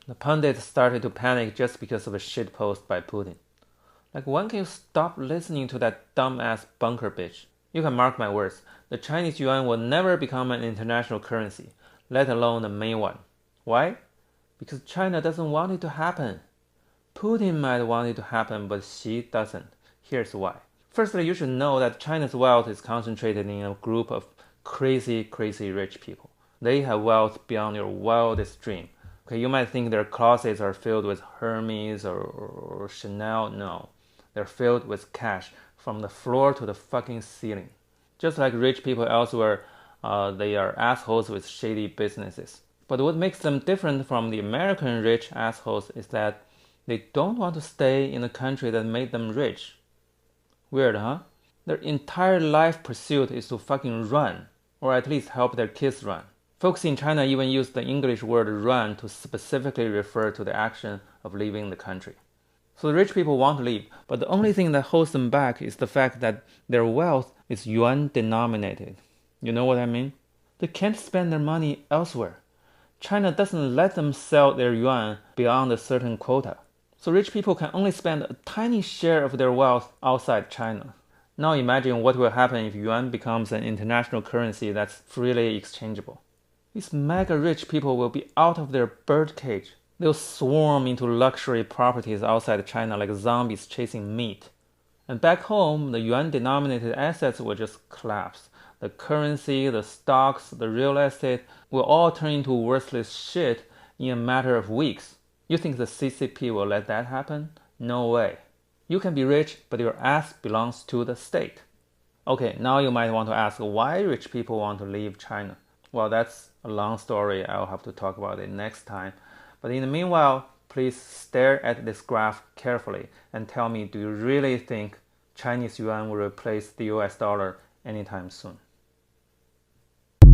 The pundits started to panic just because of a shitpost by Putin. Like, when can you stop listening to that dumbass bunker bitch? You can mark my words, the Chinese yuan will never become an international currency, let alone the main one. Why? Because China doesn't want it to happen. Putin might want it to happen, but Xi doesn't. Here's why. Firstly, you should know that China's wealth is concentrated in a group of crazy rich people. They have wealth beyond your wildest dream. Okay, you might think their closets are filled with Hermes or Chanel. No, they're filled with cash from the floor to the fucking ceiling. Just like rich people elsewhere, they are assholes with shady businesses. But what makes them different from the American rich assholes is that they don't want to stay in a country that made them rich. Weird, huh? Their entire life pursuit is to fucking run, or at least help their kids run. Folks in China even use the English word run to specifically refer to the action of leaving the country. So the rich people want to leave, but the only thing that holds them back is the fact that their wealth is yuan denominated. You know what I mean? They can't spend their money elsewhere. China doesn't let them sell their yuan beyond a certain quota. So rich people can only spend a tiny share of their wealth outside China. Now imagine what will happen if yuan becomes an international currency that's freely exchangeable. These mega rich people will be out of their birdcage. They'll swarm into luxury properties outside China like zombies chasing meat. And back home, the yuan-denominated assets will just collapse. The currency, the stocks, the real estate will all turn into worthless shit in a matter of weeks. You think the CCP will let that happen? No way. You can be rich, but your ass belongs to the state. Okay, now you might want to ask why rich people want to leave China. Well, that's a long story. I'll have to talk about it next time. But in the meanwhile, please stare at this graph carefully and tell me, do you really think Chinese yuan will replace the US dollar anytime soon?